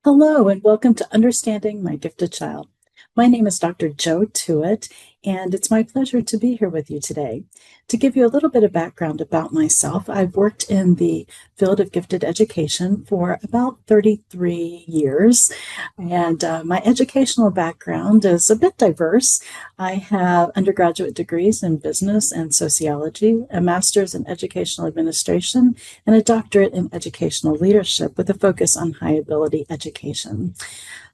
Hello, and welcome to Understanding My Gifted Child. My name is Dr. Jo Tuite, and it's my pleasure to be here with you today. To give you a little bit of background about myself, I've worked in the field of gifted education for about 33 years, and my educational background is a bit diverse. I have undergraduate degrees in business and sociology, a master's in educational administration, and a doctorate in educational leadership with a focus on high ability education.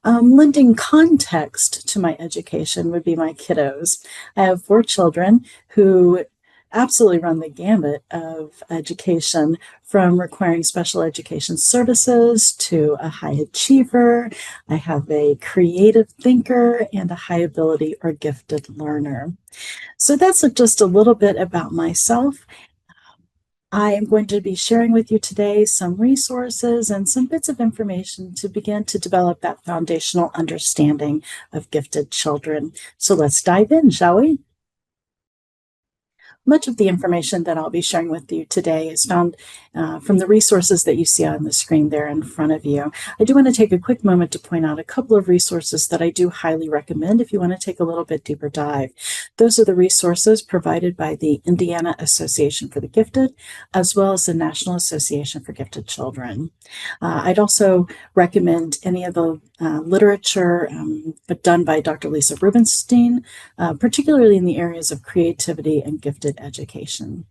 Lending context to my education would be my kiddos. I have 4 children who absolutely run the gamut of education, from requiring special education services to a high achiever. I have a creative thinker and a high ability or gifted learner. So that's just a little bit about myself. I am going to be sharing with you today some resources and some bits of information to begin to develop that foundational understanding of gifted children. So let's dive in, shall we? Much of the information that I'll be sharing with you today is found from the resources that you see on the screen there in front of you. I do want to take a quick moment to point out a couple of resources that I do highly recommend if you want to take a little bit deeper dive. Those are the resources provided by the Indiana Association for the Gifted, as well as the National Association for Gifted Children. I'd also recommend any of the literature done by Dr. Lisa Rubinstein, particularly in the areas of creativity and gifted education.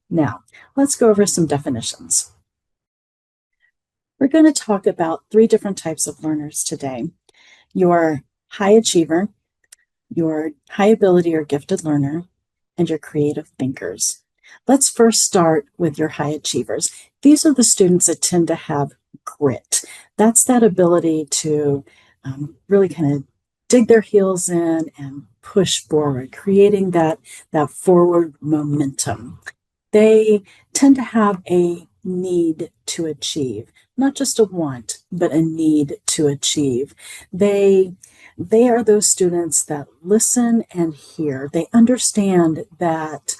Now, let's go over some definitions. We're going to talk about 3 different types of learners today: your high achiever, your high ability or gifted learner, and your creative thinkers. Let's first start with your high achievers. These are the students that tend to have grit. That's that ability to really kind of dig their heels in and push forward, creating that forward momentum. They tend to have a need to achieve, not just a want, but a need to achieve. They are those students that listen and hear. They understand that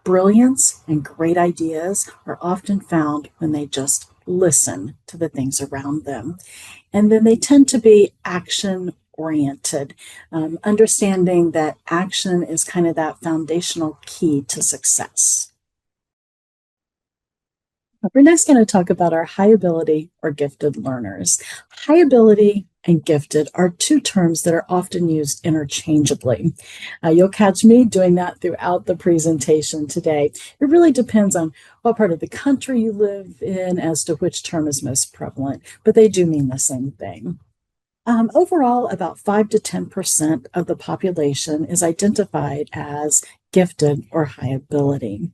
brilliance and great ideas are often found when they just listen to the things around them. And then they tend to be action oriented, understanding that action is kind of that foundational key to success. We're next going to talk about our high ability or gifted learners. High ability and gifted are 2 terms that are often used interchangeably. You'll catch me doing that throughout the presentation today. It really depends on what part of the country you live in as to which term is most prevalent, but they do mean the same thing. Overall, about 5 to 10% of the population is identified as gifted or high ability.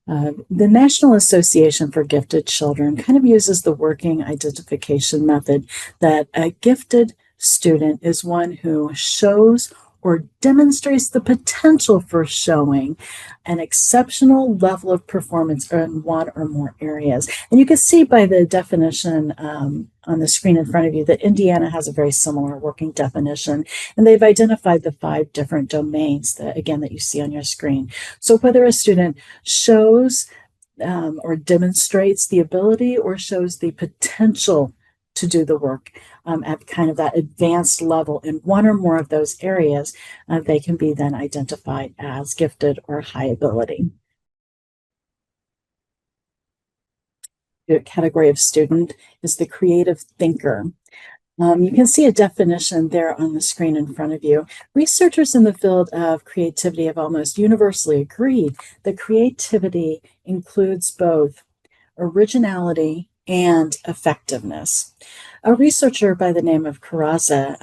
The National Association for Gifted Children kind of uses the working identification method that a gifted student is one who shows or demonstrates the potential for showing an exceptional level of performance in one or more areas. And you can see by the definition on the screen in front of you that Indiana has a very similar working definition, and they've identified the 5 different domains that, again, that you see on your screen. So whether a student shows or demonstrates the ability or shows the potential to do the work at kind of that advanced level in one or more of those areas, they can be then identified as gifted or high ability. The category of student is the creative thinker. You can see a definition there on the screen in front of you. Researchers in the field of creativity have almost universally agreed that creativity includes both originality and effectiveness. A researcher by the name of Carrazza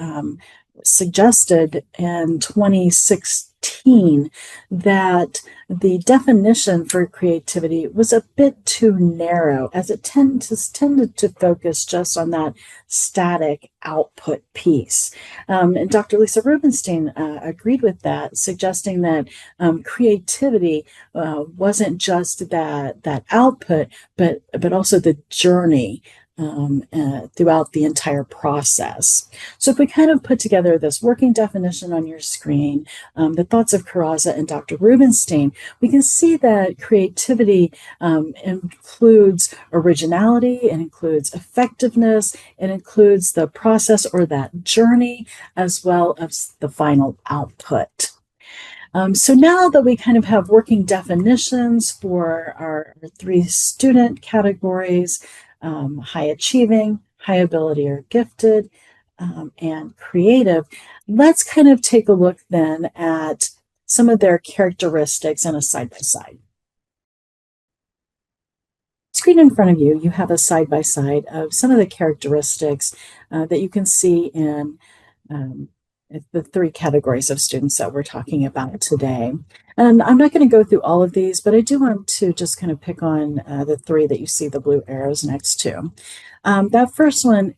suggested in 2016 that the definition for creativity was a bit too narrow, as it tended to focus just on that static output piece. And Dr. Lisa Rubinstein agreed with that, suggesting that creativity wasn't just that output, but also the journey throughout the entire process. So if we kind of put together this working definition on your screen, the thoughts of Carrazza and Dr. Rubenstein, we can see that creativity includes originality, it includes effectiveness, it includes the process or that journey, as well as the final output. So now that we kind of have working definitions for our three student categories, high achieving, high ability or gifted, and creative, let's kind of take a look then at some of their characteristics in a side-by-side. Screen in front of you, you have a side-by-side of some of the characteristics that you can see in the three categories of students that we're talking about today. And I'm not going to go through all of these, but I do want to just kind of pick on the three that you see the blue arrows next to. That first one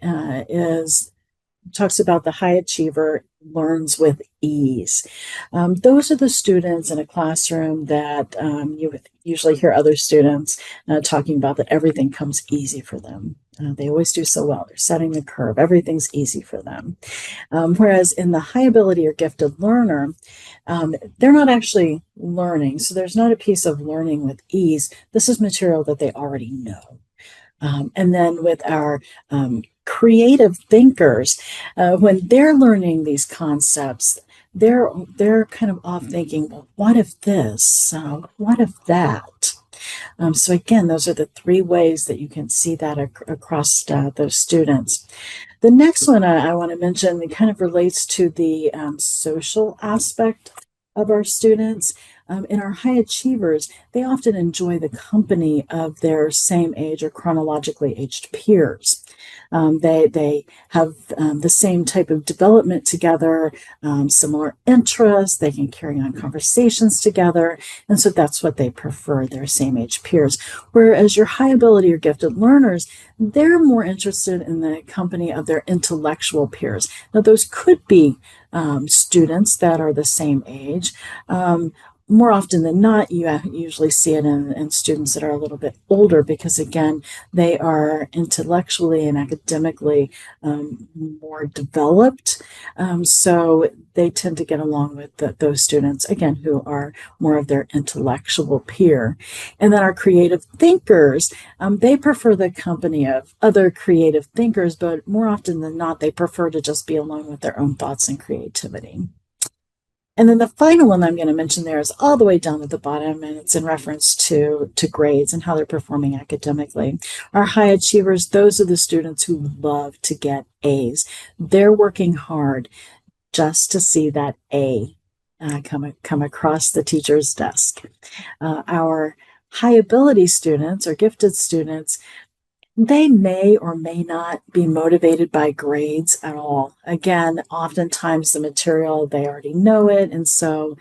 talks about the high achiever learns with ease. Those are the students in a classroom that you usually hear other students talking about, that everything comes easy for them. They always do so well. They're setting the curve. Everything's easy for them. Whereas in the high ability or gifted learner, they're not actually learning. So there's not a piece of learning with ease. This is material that they already know. And then with our creative thinkers, when they're learning these concepts, they're kind of off thinking, well, what if this? What if that? So again, those are the three ways that you can see that across those students. The next one I want to mention, it kind of relates to the social aspect of our students. In our high achievers, they often enjoy the company of their same age or chronologically aged peers. They have the same type of development together, similar interests, they can carry on conversations together, and so that's what they prefer, their same age peers. Whereas your high ability or gifted learners, they're more interested in the company of their intellectual peers. Now, those could be students that are the same age. More often than not, you usually see it in students that are a little bit older, because again, they are intellectually and academically more developed. So they tend to get along with those students, again, who are more of their intellectual peer. And then our creative thinkers, they prefer the company of other creative thinkers, but more often than not, they prefer to just be alone with their own thoughts and creativity. And then the final one I'm going to mention there is all the way down at the bottom, and it's in reference to grades and how they're performing academically. Our high achievers, those are the students who love to get A's. They're working hard just to see that A come across the teacher's desk. Our high ability students or gifted students, they may or may not be motivated by grades at all. Again, oftentimes the material, they already know it, and so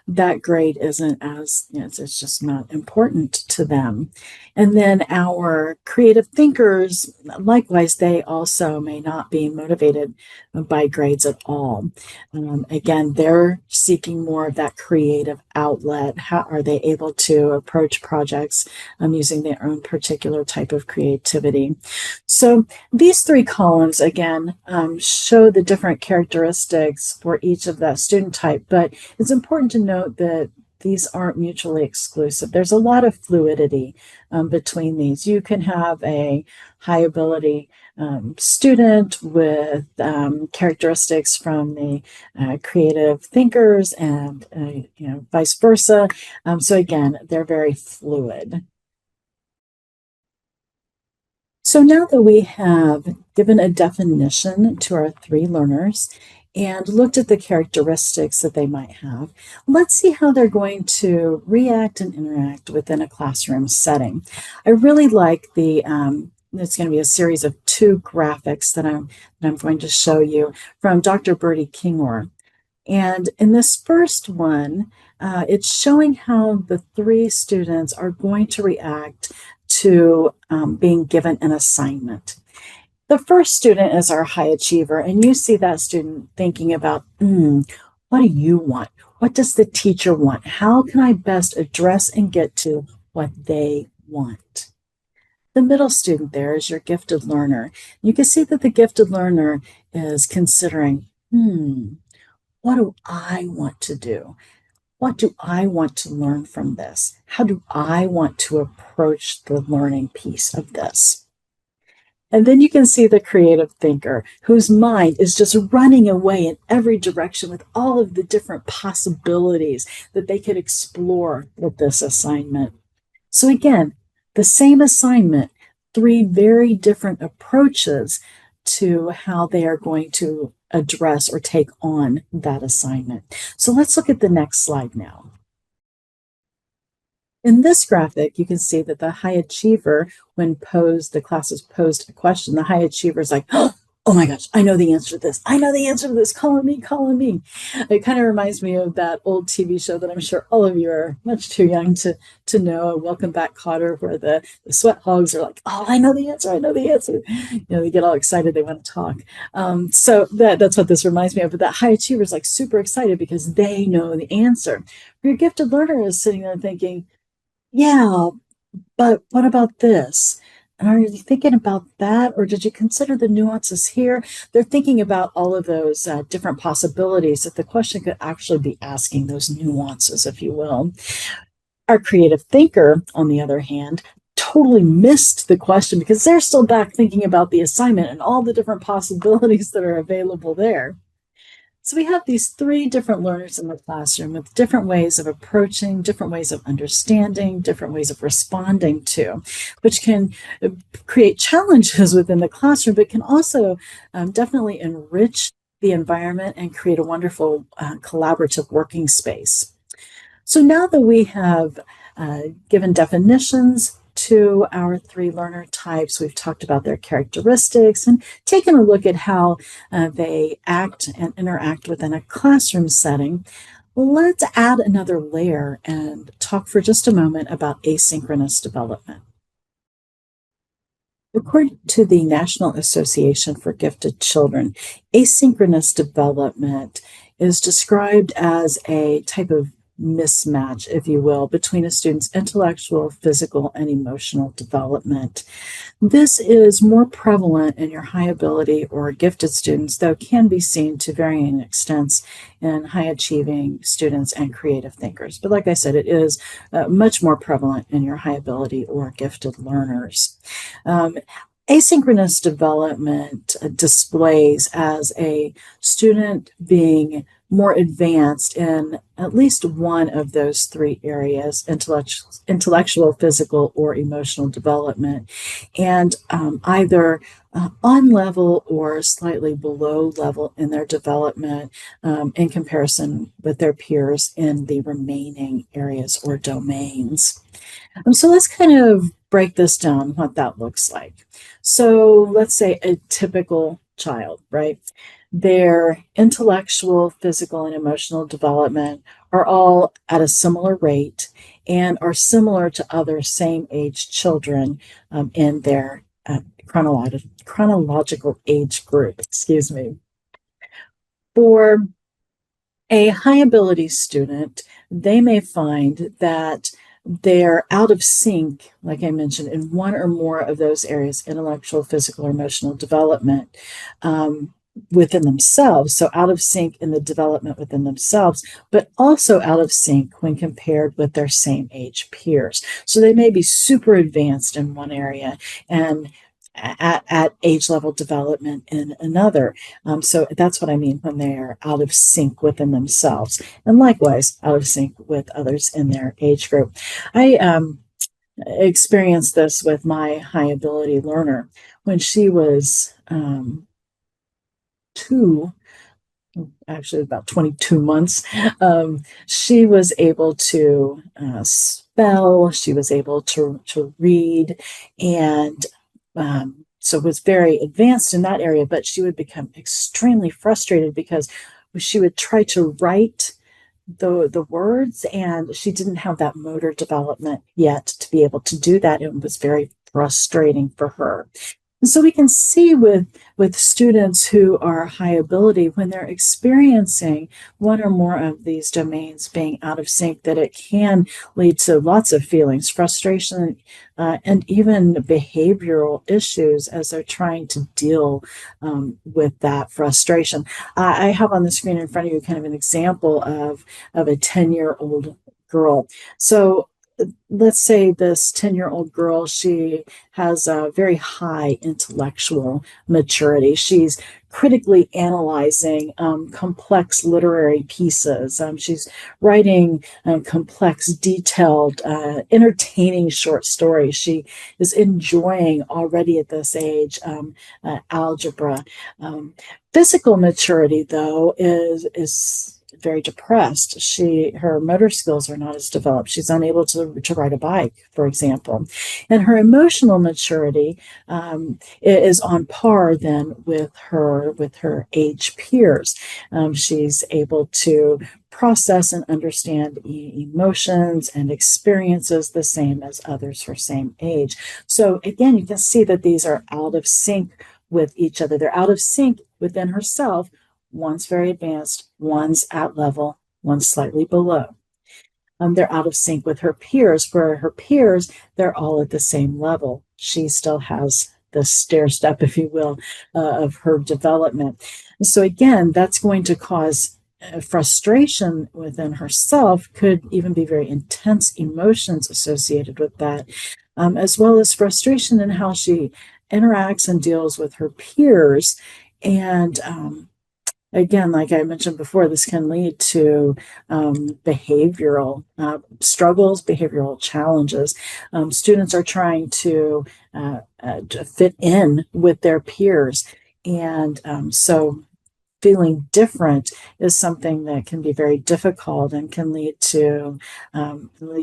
that grade isn't as, it's just not important to them. And then our creative thinkers, likewise, they also may not be motivated by grades at all. Again, they're seeking more of that creative outlet. How are they able to approach projects using their own particular type of creativity? So these three columns, again, show the different characteristics for each of that student type, but it's important to note that these aren't mutually exclusive. There's a lot of fluidity between these. You can have a high ability student with characteristics from the creative thinkers, and vice versa. So again, they're very fluid. So now that we have given a definition to our three learners and looked at the characteristics that they might have, let's see how they're going to react and interact within a classroom setting. I really like it's going to be a series of two graphics that I'm going to show you from Dr. Bertie Kingor. And in this first one, it's showing how the three students are going to react to being given an assignment. The first student is our high achiever, and you see that student thinking about, what do you want? What does the teacher want? How can I best address and get to what they want? The middle student there is your gifted learner. You can see that the gifted learner is considering, what do I want to do? What do I want to learn from this? How do I want to approach the learning piece of this? And then you can see the creative thinker whose mind is just running away in every direction with all of the different possibilities that they could explore with this assignment. So, again, the same assignment, three very different approaches to how they are going to address or take on that assignment. So, let's look at the next slide now. In this graphic, you can see that the high achiever, when the class is posed a question, the high achiever is like, oh my gosh, I know the answer to this. I know the answer to this. Call on me, call on me. It kind of reminds me of that old TV show that I'm sure all of you are much too young to know, Welcome Back, Kotter, where the sweat hogs are like, oh, I know the answer. I know the answer. They get all excited. They want to talk. So that's what this reminds me of. But that high achiever is like super excited because they know the answer. Your gifted learner is sitting there thinking, yeah, but what about this? And are you thinking about that? Or did you consider the nuances here? They're thinking about all of those different possibilities that the question could actually be asking, those nuances, if you will. Our creative thinker, on the other hand, totally missed the question because they're still back thinking about the assignment and all the different possibilities that are available there. So we have these three different learners in the classroom with different ways of approaching, different ways of understanding, different ways of responding to, which can create challenges within the classroom, but can also definitely enrich the environment and create a wonderful collaborative working space. So now that we have given definitions to our three learner types, we've talked about their characteristics and taken a look at how they act and interact within a classroom setting. Let's add another layer and talk for just a moment about asynchronous development. According to the National Association for Gifted Children, asynchronous development is described as a type of mismatch, if you will, between a student's intellectual, physical, and emotional development. This is more prevalent in your high ability or gifted students, though can be seen to varying extents in high achieving students and creative thinkers. But like I said, it is much more prevalent in your high ability or gifted learners. Asynchronous development displays as a student being more advanced in at least one of those three areas: intellectual, physical, or emotional development, and either on level or slightly below level in their development in comparison with their peers in the remaining areas or domains. So let's kind of break this down, what that looks like. So let's say a typical child, right? Their intellectual, physical, and emotional development are all at a similar rate and are similar to other same age children in their chronological age group, excuse me. For a high ability student, they may find that they're out of sync, like I mentioned, in one or more of those areas: intellectual, physical, or emotional development within themselves. So out of sync in the development within themselves, but also out of sync when compared with their same age peers. So they may be super advanced in one area and at age level development in another. So that's what I mean when they're out of sync within themselves, and likewise out of sync with others in their age group. I experienced this with my high ability learner when she was actually about 22 months. She was able to spell, she was able to read, and so was very advanced in that area, but she would become extremely frustrated because she would try to write the words and she didn't have that motor development yet to be able to do that. It was very frustrating for her. And so we can see with students who are high ability, when they're experiencing one or more of these domains being out of sync, that it can lead to lots of feelings, frustration, and even behavioral issues as they're trying to deal with that frustration. I have on the screen in front of you kind of an example of a 10-year-old girl. So let's say this 10-year-old girl, she has a very high intellectual maturity. She's critically analyzing complex literary pieces. She's writing complex, detailed, entertaining short stories. She is enjoying already at this age algebra. Um, Physical maturity, though, is very depressed. Her motor skills are not as developed. She's unable to ride a bike, for example. And her emotional maturity is on par then with her age peers. She's able to process and understand emotions and experiences the same as others her same age. So again, you can see that these are out of sync with each other. They're out of sync within herself. One's very advanced, one's at level, one's slightly below. They're out of sync with her peers, where her peers, they're all at the same level. She still has the stair step, if you will, of her development. And so again, that's going to cause frustration within herself, could even be very intense emotions associated with that, as well as frustration in how she interacts and deals with her peers. And again, like I mentioned before, this can lead to behavioral struggles, behavioral challenges. Students are trying to fit in with their peers. And so feeling different is something that can be very difficult and can lead to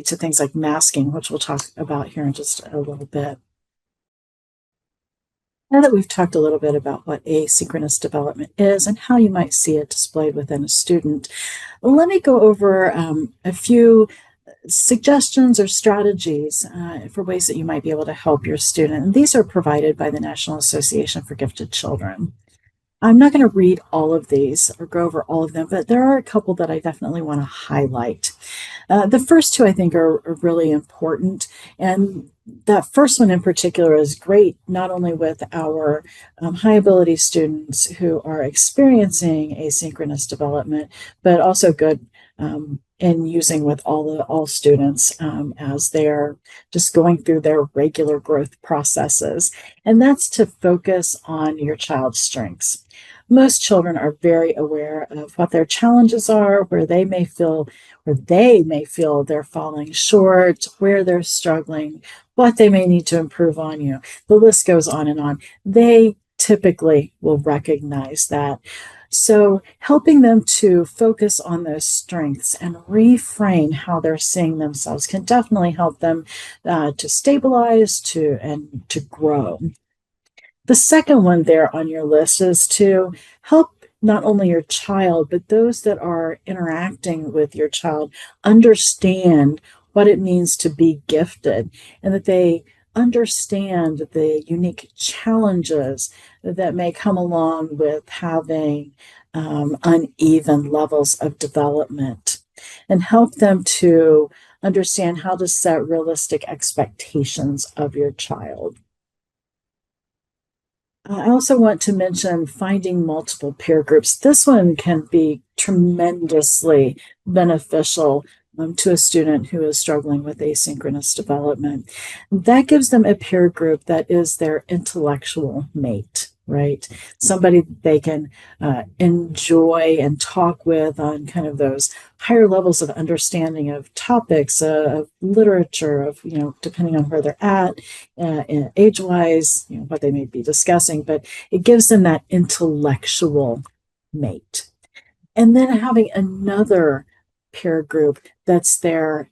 things like masking, which we'll talk about here in just a little bit. Now that we've talked a little bit about what asynchronous development is and how you might see it displayed within a student, let me go over a few suggestions or strategies for ways that you might be able to help your student. And these are provided by the National Association for Gifted Children. I'm not going to read all of these or go over all of them, but there are a couple that I definitely want to highlight. The first two I think are really important. And that first one in particular is great, not only with our high ability students who are experiencing asynchronous development, but also good in using with all students as they're just going through their regular growth processes. And that's to focus on your child's strengths. Most children are very aware of what their challenges are, where they may feel they're falling short, where they're struggling, what they may need to improve on. The list goes on and on. They typically will recognize that. So helping them to focus on those strengths and reframe how they're seeing themselves can definitely help them to stabilize and to grow. The second one there on your list is to help not only your child, but those that are interacting with your child understand what it means to be gifted, and that they understand the unique challenges that may come along with having uneven levels of development, and help them to understand how to set realistic expectations of your child. I also want to mention finding multiple peer groups. This one can be tremendously beneficial to a student who is struggling with asynchronous development. That gives them a peer group that is their intellectual mate, right? Somebody that they can enjoy and talk with on kind of those higher levels of understanding of topics, of literature, of, depending on where they're at, age-wise, what they may be discussing, but it gives them that intellectual mate. And then having another peer group that's their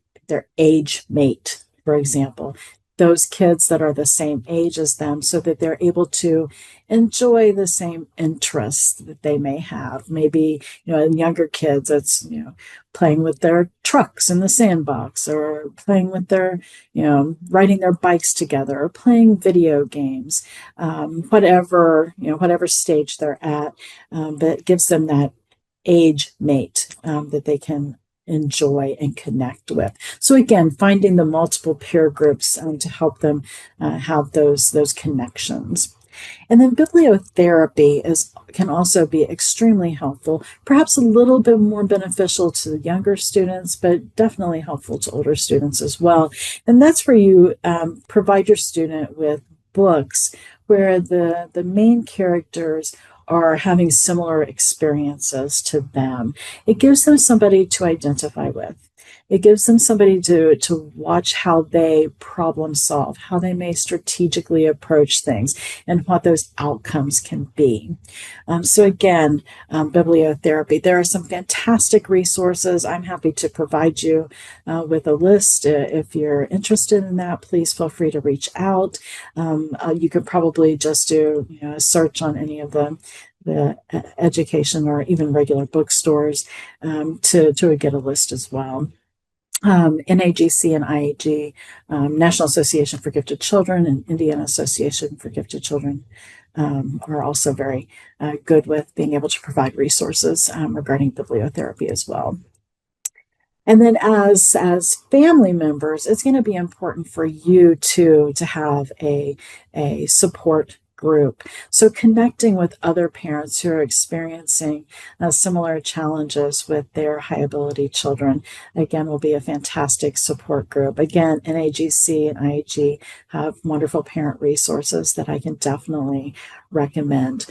age mate, for example. those kids that are the same age as them so that they're able to enjoy the same interests that they may have. Maybe, in younger kids, it's, playing with their trucks in the sandbox, or playing with their, riding their bikes together, or playing video games, whatever stage they're at, that gives them that age mate that they can enjoy and connect with. So again, finding the multiple peer groups to help them have those connections. And then bibliotherapy can also be extremely helpful, perhaps a little bit more beneficial to the younger students, but definitely helpful to older students as well. And that's where you provide your student with books where the main characters are having similar experiences to them. It gives them somebody to identify with. It gives them somebody to watch how they problem solve, how they may strategically approach things, and what those outcomes can be. So again, bibliotherapy. There are some fantastic resources. I'm happy to provide you with a list. If you're interested in that, please feel free to reach out. You could probably just do a search on any of the education or even regular bookstores to get a list as well. NAGC and IAG, National Association for Gifted Children, and Indiana Association for Gifted Children are also very good with being able to provide resources regarding bibliotherapy as well. And then as family members, it's going to be important for you to have a support group. So connecting with other parents who are experiencing similar challenges with their high ability children, again, will be a fantastic support group. Again, NAGC and IAG have wonderful parent resources that I can definitely recommend.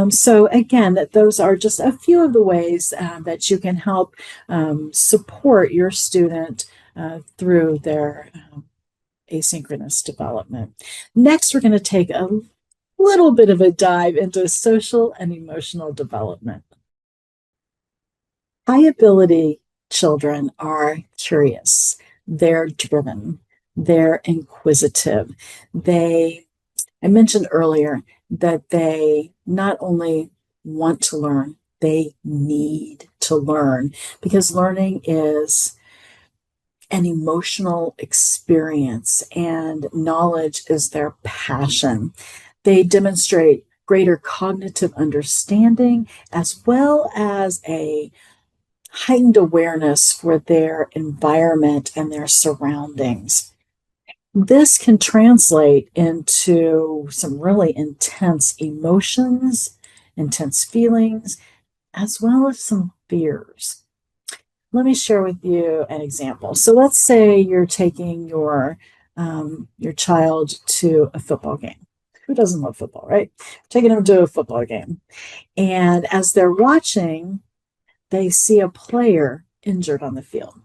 So again, those are just a few of the ways that you can help support your student through their asynchronous development. Next, we're going to take a little bit of a dive into social and emotional development. High ability children are curious, they're driven, they're inquisitive. I mentioned earlier that they not only want to learn, they need to learn, because learning is an emotional experience and knowledge is their passion. They demonstrate greater cognitive understanding as well as a heightened awareness for their environment and their surroundings. This can translate into some really intense emotions, intense feelings, as well as some fears. Let me share with you an example. So let's say you're taking your child to a football game. Who doesn't love football, right? Taking them to a football game. And as they're watching, they see a player injured on the field.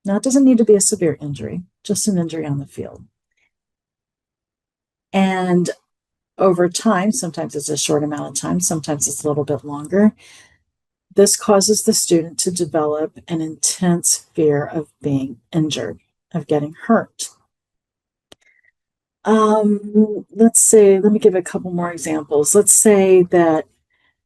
Now, it doesn't need to be a severe injury, just an injury on the field. And over time, sometimes it's a short amount of time, sometimes it's a little bit longer, this causes the student to develop an intense fear of being injured, of getting hurt. Let me give a couple more examples. Let's say that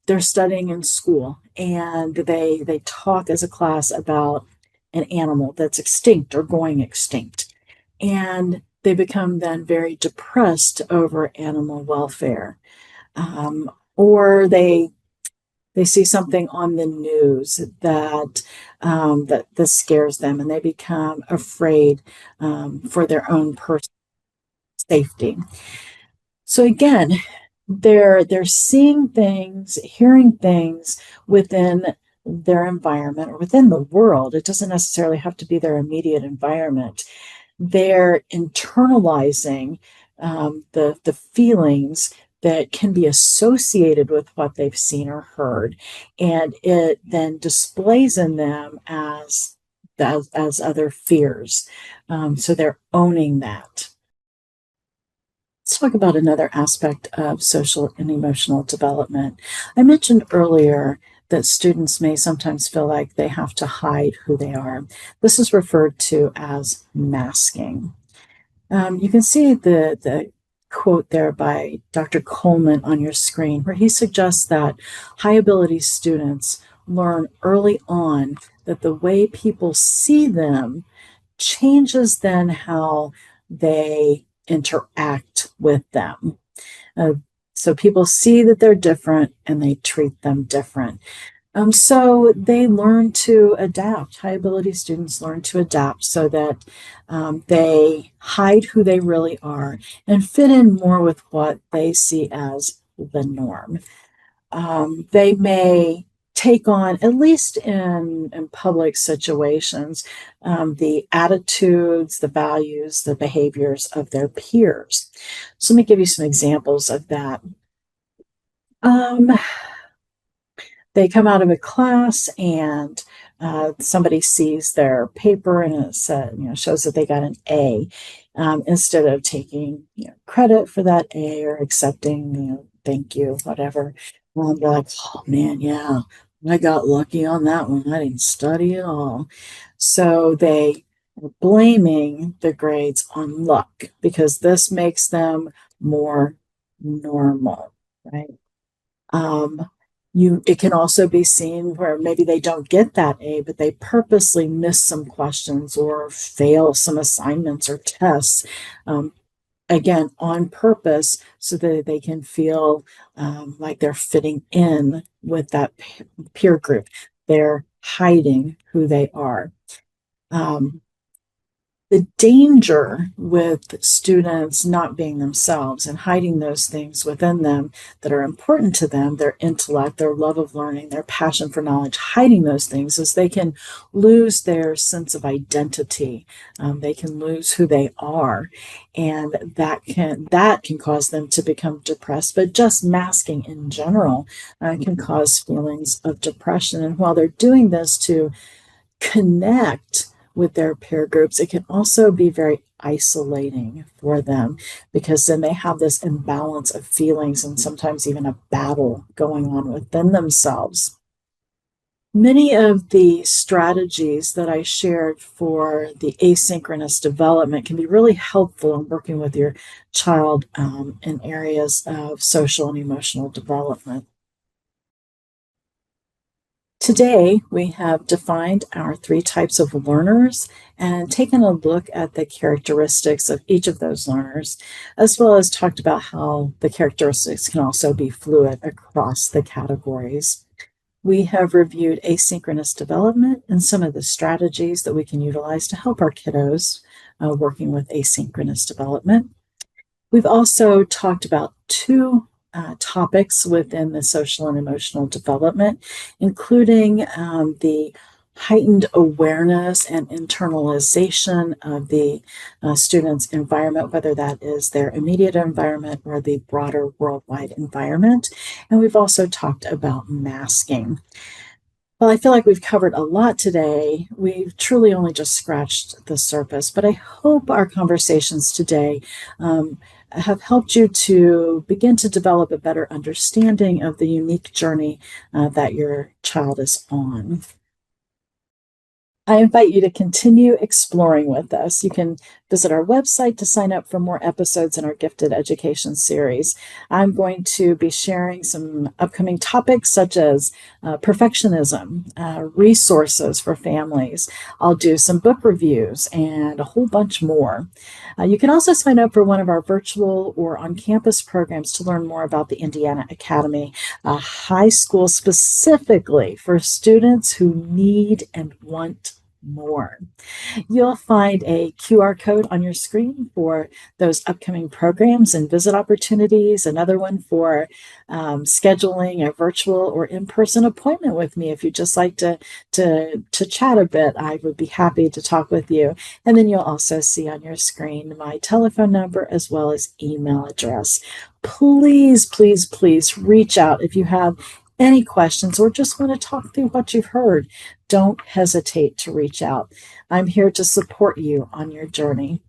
they're studying in school and they talk as a class about an animal that's extinct or going extinct. And they become then very depressed over animal welfare. Or they see something on the news that scares them, and they become afraid for their own personal safety. So again, they're seeing things, hearing things within their environment or within the world. It doesn't necessarily have to be their immediate environment. They're internalizing the feelings that can be associated with what they've seen or heard, and it then displays in them as other fears. So they're owning that. Let's talk about another aspect of social and emotional development. I mentioned earlier that students may sometimes feel like they have to hide who they are. This is referred to as masking. You can see the quote there by Dr. Coleman on your screen, where he suggests that high ability students learn early on that the way people see them changes then how they interact with them. Uh, so people see that they're different and they treat them different. So they learn to adapt. High ability students learn to adapt so that they hide who they really are and fit in more with what they see as the norm. They may take on, at least in public situations, the attitudes, the values, the behaviors of their peers. So let me give you some examples of that. Um, they come out of a class and somebody sees their paper and it shows that they got an A. Instead of taking credit for that A or accepting thank you whatever, they're like, oh man, yeah, I got lucky on that one, I didn't study at all. So they are blaming the grades on luck because this makes them more normal, right? Um, it can also be seen where maybe they don't get that A, but they purposely miss some questions or fail some assignments or tests, um, again on purpose, so that they can feel like they're fitting in with that peer group. They're hiding who they are. Um, the danger with students not being themselves and hiding those things within them that are important to them, their intellect, their love of learning, their passion for knowledge, hiding those things, is they can lose their sense of identity. They can lose who they are, and that can cause them to become depressed. But just masking in general can cause feelings of depression. And while they're doing this to connect with their peer groups, it can also be very isolating for them because then they have this imbalance of feelings and sometimes even a battle going on within themselves. Many of the strategies that I shared for the asynchronous development can be really helpful in working with your child in areas of social and emotional development. Today, we have defined our three types of learners and taken a look at the characteristics of each of those learners, as well as talked about how the characteristics can also be fluid across the categories. We have reviewed asynchronous development and some of the strategies that we can utilize to help our kiddos working with asynchronous development. We've also talked about two topics within the social and emotional development, including the heightened awareness and internalization of the student's environment, whether that is their immediate environment or the broader worldwide environment. And we've also talked about masking. Well, I feel like we've covered a lot today. We've truly only just scratched the surface, but I hope our conversations today have helped you to begin to develop a better understanding of the unique journey that your child is on. I invite you to continue exploring with us. You can visit our website to sign up for more episodes in our Gifted Education series. I'm going to be sharing some upcoming topics such as perfectionism, resources for families. I'll do some book reviews and a whole bunch more. You can also sign up for one of our virtual or on-campus programs to learn more about the Indiana Academy, a high school specifically for students who need and want more. You'll find a QR code on your screen for those upcoming programs and visit opportunities, another one for scheduling a virtual or in-person appointment with me. If you'd just like to chat a bit, I would be happy to talk with you. And then you'll also see on your screen my telephone number as well as email address. Please, please, please reach out if you have any questions or just want to talk through what you've heard. Don't hesitate to reach out. I'm here to support you on your journey.